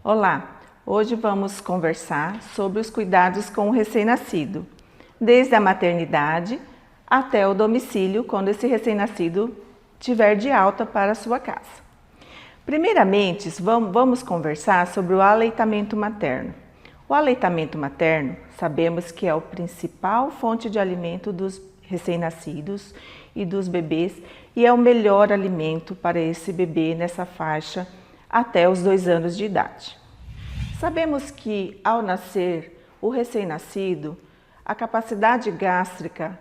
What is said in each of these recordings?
Olá, hoje vamos conversar sobre os cuidados com o recém-nascido, desde a maternidade até o domicílio, quando esse recém-nascido tiver de alta para a sua casa. Primeiramente, vamos conversar sobre o aleitamento materno. O aleitamento materno, sabemos que é a principal fonte de alimento dos recém-nascidos e dos bebês e é o melhor alimento para esse bebê nessa faixa até os 2 anos de idade. Sabemos que ao nascer o recém-nascido, a capacidade gástrica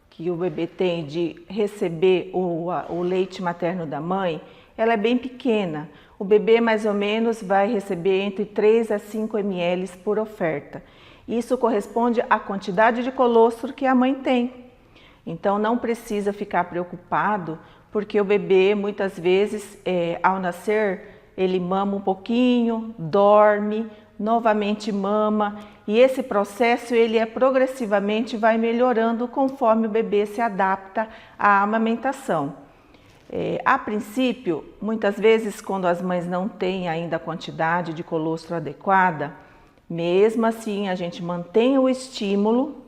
que o bebê tem de receber o leite materno da mãe, ela é bem pequena. O bebê mais ou menos vai receber entre 3 a 5 ml por oferta. Isso corresponde à quantidade de colostro que a mãe tem. Então não precisa ficar preocupado, porque o bebê muitas vezes ao nascer ele mama um pouquinho, dorme, novamente mama e esse processo ele progressivamente vai melhorando conforme o bebê se adapta à amamentação. A princípio, muitas vezes quando as mães não têm ainda a quantidade de colostro adequada, mesmo assim a gente mantém o estímulo,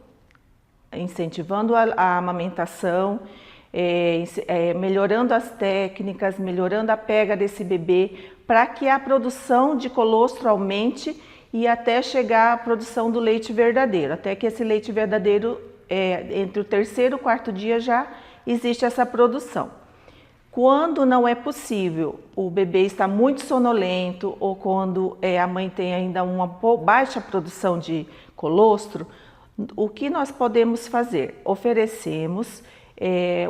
incentivando a amamentação, melhorando as técnicas, melhorando a pega desse bebê, para que a produção de colostro aumente e até chegar à produção do leite verdadeiro, até que esse leite verdadeiro, entre o 3º e o 4º dia já existe essa produção. Quando não é possível, o bebê está muito sonolento ou quando a mãe tem ainda uma baixa produção de colostro, o que nós podemos fazer? Oferecemos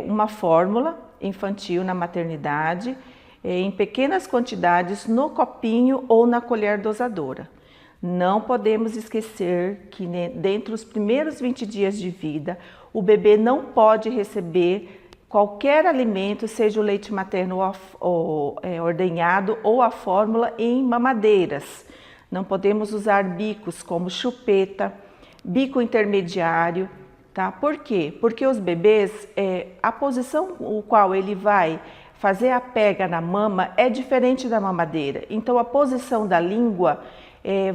uma fórmula infantil na maternidade, em pequenas quantidades no copinho ou na colher dosadora. Não podemos esquecer que dentro dos primeiros 20 dias de vida, o bebê não pode receber qualquer alimento, seja o leite materno ordenhado ou a fórmula em mamadeiras. Não podemos usar bicos como chupeta, bico intermediário, tá? Por quê? Porque os bebês, a posição o qual ele vai fazer a pega na mama é diferente da mamadeira. Então a posição da língua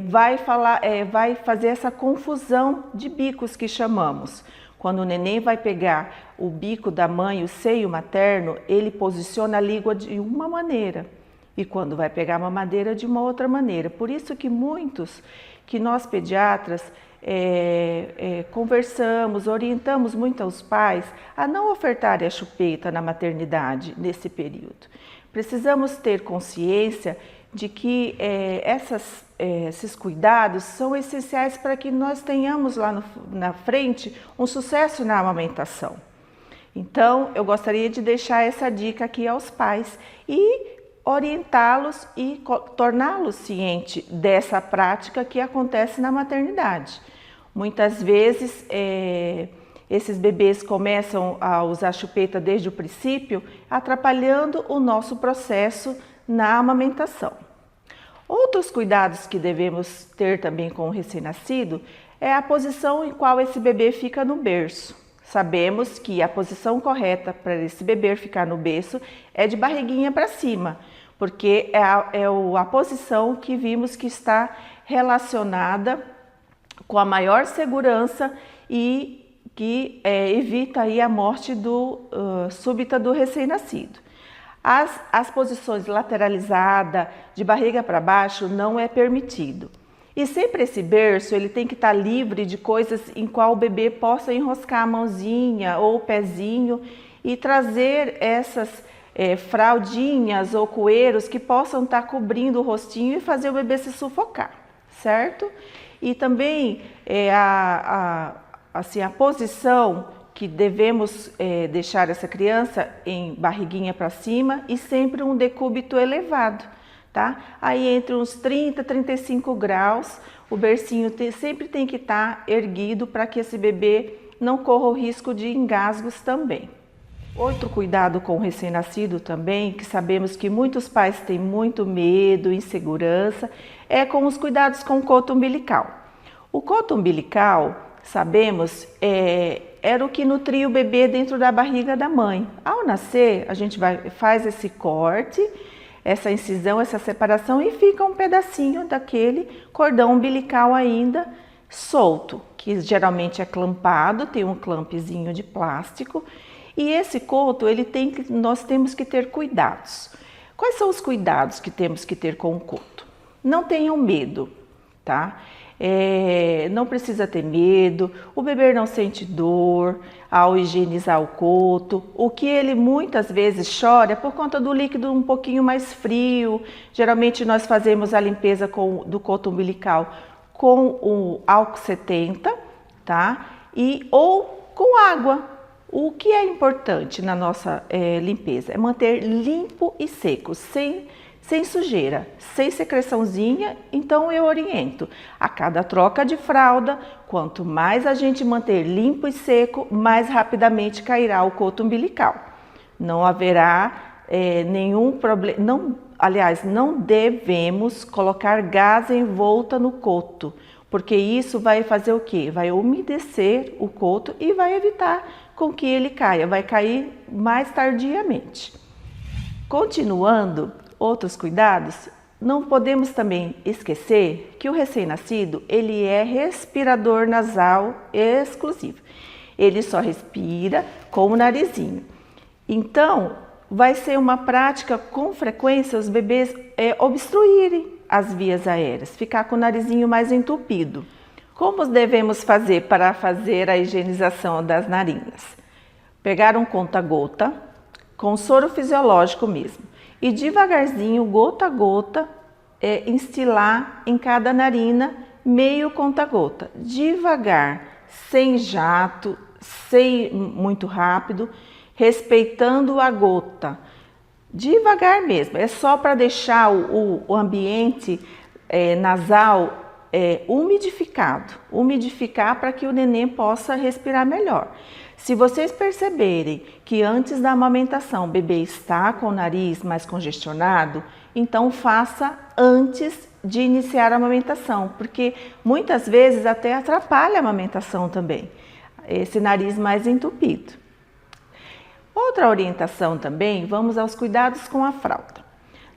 vai fazer essa confusão de bicos que chamamos. Quando o neném vai pegar o bico da mãe, o seio materno, ele posiciona a língua de uma maneira e quando vai pegar a mamadeira de uma outra maneira. Por isso que nós pediatras conversamos, orientamos muito aos pais a não ofertarem a chupeta na maternidade nesse período. Precisamos ter consciência de que esses cuidados são essenciais para que nós tenhamos lá na frente um sucesso na amamentação. Então, eu gostaria de deixar essa dica aqui aos pais e orientá-los e torná-los cientes dessa prática que acontece na maternidade. Muitas vezes, esses bebês começam a usar chupeta desde o princípio, atrapalhando o nosso processo na amamentação. Outros cuidados que devemos ter também com o recém-nascido é a posição em qual esse bebê fica no berço. Sabemos que a posição correta para esse bebê ficar no berço é de barriguinha para cima, porque é a posição que vimos que está relacionada com a maior segurança e que evita aí a morte súbita do recém-nascido. As posições lateralizadas, de barriga para baixo, não é permitido. E sempre esse berço ele tem que estar livre de coisas em qual o bebê possa enroscar a mãozinha ou o pezinho e trazer essas fraldinhas ou coeiros que possam estar cobrindo o rostinho e fazer o bebê se sufocar, certo? E também a posição que devemos deixar essa criança em barriguinha para cima e sempre um decúbito elevado, tá? Aí entre uns 30 a 35 graus, o bercinho sempre tem que estar erguido para que esse bebê não corra o risco de engasgos também. Outro cuidado com o recém-nascido também, que sabemos que muitos pais têm muito medo, insegurança, é com os cuidados com o coto umbilical. O coto umbilical, sabemos, era o que nutria o bebê dentro da barriga da mãe. Ao nascer, a gente faz esse corte, essa incisão, essa separação e fica um pedacinho daquele cordão umbilical ainda solto, que geralmente é clampado, tem um clampzinho de plástico. E esse coto, nós temos que ter cuidados. Quais são os cuidados que temos que ter com o coto? Não tenham medo, tá? Não precisa ter medo, o bebê não sente dor ao higienizar o coto. O que ele muitas vezes chora é por conta do líquido um pouquinho mais frio. Geralmente nós fazemos a limpeza do coto umbilical com o álcool 70, tá? Ou com água. O que é importante na nossa limpeza é manter limpo e seco, sem sujeira, sem secreçãozinha. Então eu oriento, a cada troca de fralda, quanto mais a gente manter limpo e seco, mais rapidamente cairá o coto umbilical. Não haverá nenhum problema, aliás, não devemos colocar gás em volta no coto, porque isso vai fazer o quê? Vai umedecer o coto e vai evitar com que ele caia, vai cair mais tardiamente. Continuando, outros cuidados, não podemos também esquecer que o recém-nascido, ele é respirador nasal exclusivo. Ele só respira com o narizinho. Então, vai ser uma prática com frequência os bebês obstruírem as vias aéreas, ficar com o narizinho mais entupido. Como devemos fazer para fazer a higienização das narinas? Pegar um conta-gota, com soro fisiológico mesmo, e devagarzinho, gota a gota, instilar em cada narina meio conta-gota. Devagar, sem jato, sem muito rápido, respeitando a gota. Devagar mesmo, é só para deixar o ambiente nasal umidificar para que o neném possa respirar melhor. Se vocês perceberem que antes da amamentação o bebê está com o nariz mais congestionado, então faça antes de iniciar a amamentação, porque muitas vezes até atrapalha a amamentação também, esse nariz mais entupido. Outra orientação também, vamos aos cuidados com a fralda.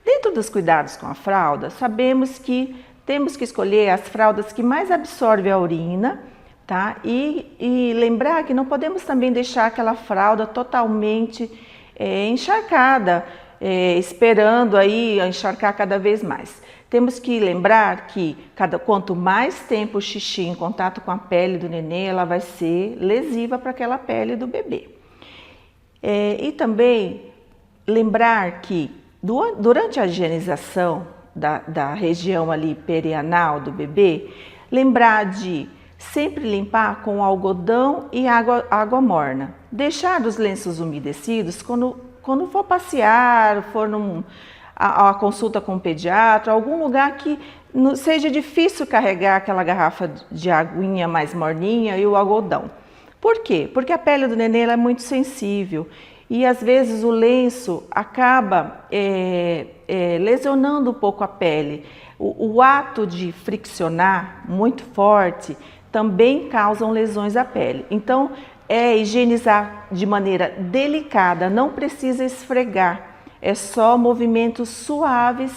Dentro dos cuidados com a fralda, sabemos que temos que escolher as fraldas que mais absorvem a urina, tá? E lembrar que não podemos também deixar aquela fralda totalmente encharcada, esperando aí encharcar cada vez mais. Temos que lembrar que quanto mais tempo o xixi em contato com a pele do neném, ela vai ser lesiva para aquela pele do bebê. E também lembrar que durante a higienização da região ali perianal do bebê, lembrar de sempre limpar com algodão e água morna. Deixar os lenços umedecidos quando for passear, for a consulta com o pediatra, algum lugar que seja difícil carregar aquela garrafa de aguinha mais morninha e o algodão. Por quê? Porque a pele do neném ela é muito sensível e às vezes o lenço acaba lesionando um pouco a pele. O ato de friccionar muito forte também causam lesões à pele. Então, higienizar de maneira delicada, não precisa esfregar, é só movimentos suaves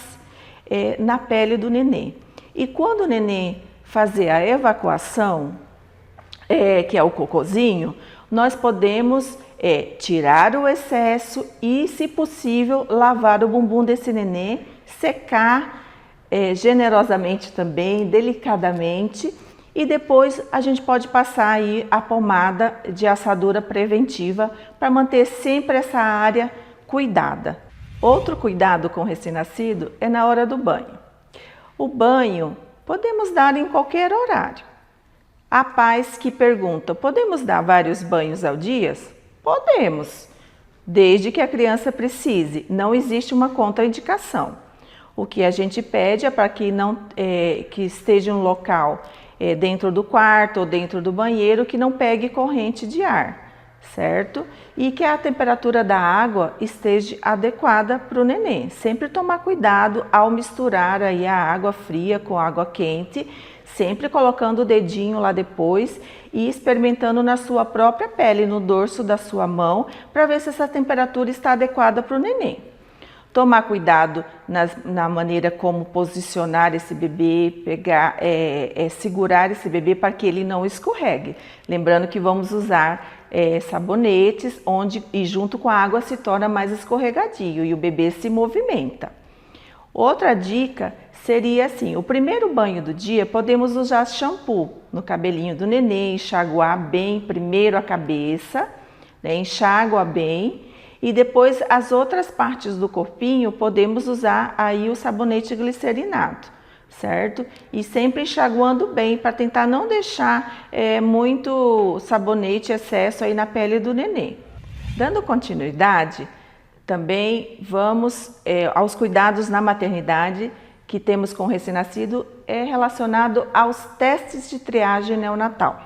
na pele do neném. E quando o neném fazer a evacuação, que é o cocôzinho, nós podemos tirar o excesso e, se possível, lavar o bumbum desse neném, secar generosamente também, delicadamente, e depois a gente pode passar aí a pomada de assadura preventiva para manter sempre essa área cuidada. Outro cuidado com o recém-nascido é na hora do banho. O banho podemos dar em qualquer horário. Há pais que perguntam, podemos dar vários banhos ao dia? Podemos, desde que a criança precise. Não existe uma contraindicação. O que a gente pede é para que que esteja em um local dentro do quarto ou dentro do banheiro que não pegue corrente de ar, certo? E que a temperatura da água esteja adequada para o neném. Sempre tomar cuidado ao misturar aí a água fria com água quente, sempre colocando o dedinho lá depois e experimentando na sua própria pele, no dorso da sua mão, para ver se essa temperatura está adequada para o neném. tomar cuidado na maneira como posicionar esse bebê, segurar esse bebê para que ele não escorregue. Lembrando que vamos usar sabonetes, e junto com a água se torna mais escorregadio e o bebê se movimenta. Outra dica seria assim: o primeiro banho do dia podemos usar shampoo no cabelinho do neném, enxaguar bem primeiro a cabeça, né, enxágua bem, e depois as outras partes do corpinho podemos usar aí o sabonete glicerinado, certo? E sempre enxaguando bem para tentar não deixar muito sabonete excesso aí na pele do neném. Dando continuidade, também vamos aos cuidados na maternidade que temos com o recém-nascido relacionado aos testes de triagem neonatal.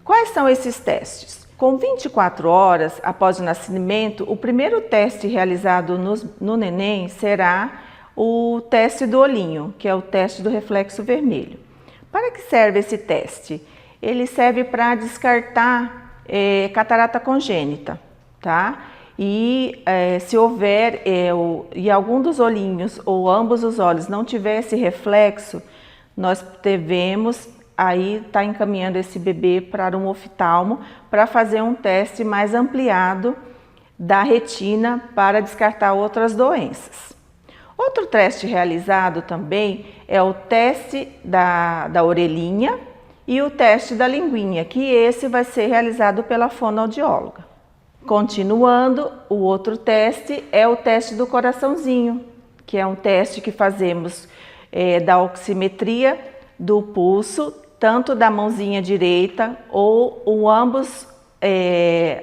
Quais são esses testes? Com 24 horas após o nascimento, o primeiro teste realizado no neném será o teste do olhinho, que é o teste do reflexo vermelho. Para que serve esse teste? Ele serve para descartar catarata congênita, tá? E se houver e algum dos olhinhos ou ambos os olhos não tiver esse reflexo, nós devemos aí estar encaminhando esse bebê para um oftalmo para fazer um teste mais ampliado da retina para descartar outras doenças. Outro teste realizado também é o teste da orelhinha e o teste da linguinha, que esse vai ser realizado pela fonoaudióloga. Continuando, o outro teste é o teste do coraçãozinho, que é um teste que fazemos da oximetria do pulso, tanto da mãozinha direita ou ambos,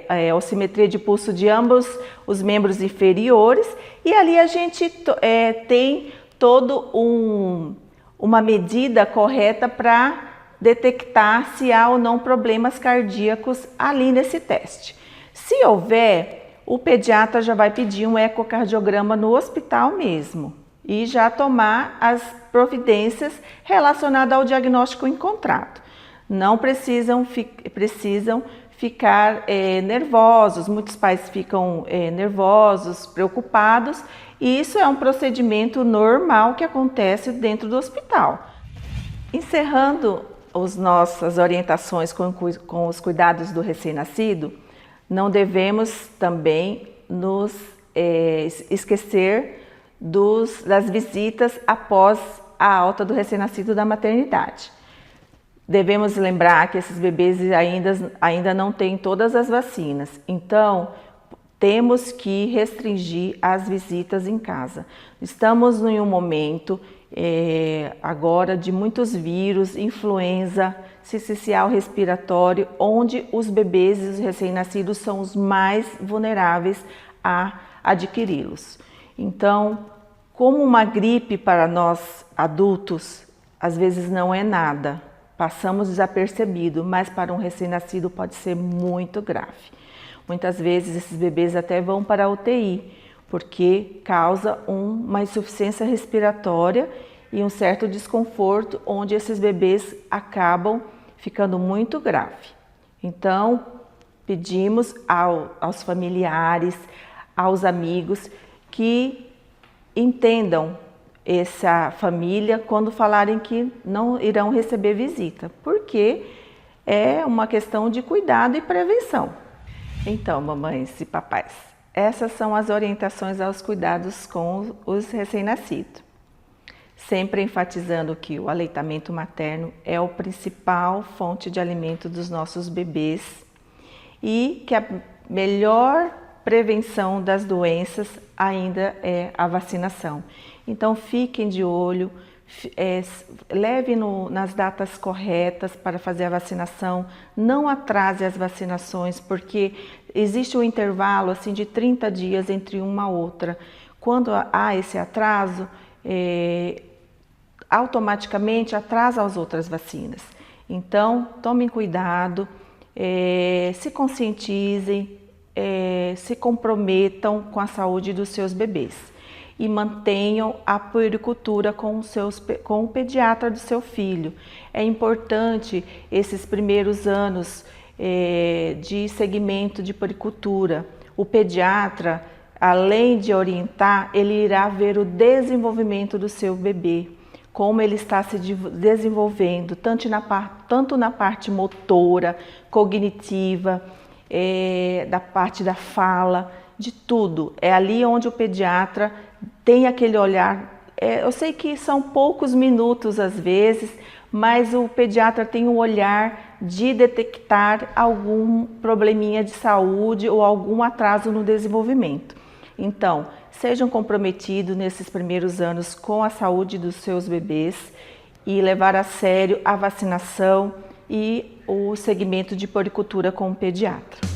a oximetria de pulso de ambos os membros inferiores, e ali a gente tem todo uma medida correta para detectar se há ou não problemas cardíacos ali nesse teste. Se houver, o pediatra já vai pedir um ecocardiograma no hospital mesmo e já tomar as providências relacionadas ao diagnóstico encontrado. Não precisam ficar nervosos, muitos pais ficam nervosos, preocupados, e isso é um procedimento normal que acontece dentro do hospital. Encerrando as nossas orientações com os cuidados do recém-nascido, não devemos também nos esquecer das visitas após a alta do recém-nascido da maternidade. Devemos lembrar que esses bebês ainda não têm todas as vacinas, então temos que restringir as visitas em casa. Estamos em um momento agora de muitos vírus, influenza, sincicial respiratório, onde os bebês e os recém-nascidos são os mais vulneráveis a adquiri-los. Então, como uma gripe para nós adultos, às vezes não é nada, passamos desapercebido, mas para um recém-nascido pode ser muito grave. Muitas vezes esses bebês até vão para a UTI, porque causa uma insuficiência respiratória e um certo desconforto, onde esses bebês acabam ficando muito grave. Então, pedimos aos familiares, aos amigos, que entendam essa família quando falarem que não irão receber visita, porque é uma questão de cuidado e prevenção. Então, mamães e papais, essas são as orientações aos cuidados com os recém-nascidos. Sempre enfatizando que o aleitamento materno é a principal fonte de alimento dos nossos bebês e que a melhor prevenção das doenças ainda é a vacinação. Então fiquem de olho, leve nas datas corretas para fazer a vacinação, não atrase as vacinações, porque existe um intervalo assim, de 30 dias entre uma outra. Quando há esse atraso, automaticamente atrasa as outras vacinas. Então, tomem cuidado, se conscientizem, se comprometam com a saúde dos seus bebês e mantenham a puericultura com o pediatra do seu filho. É importante esses primeiros anos de segmento de puericultura. O pediatra, além de orientar, ele irá ver o desenvolvimento do seu bebê, como ele está se desenvolvendo, tanto na parte motora, cognitiva, da parte da fala, de tudo. É ali onde o pediatra tem aquele olhar. Eu sei que são poucos minutos às vezes, mas o pediatra tem um olhar de detectar algum probleminha de saúde ou algum atraso no desenvolvimento. Então, sejam comprometidos nesses primeiros anos com a saúde dos seus bebês e levar a sério a vacinação e o segmento de puericultura com o pediatra.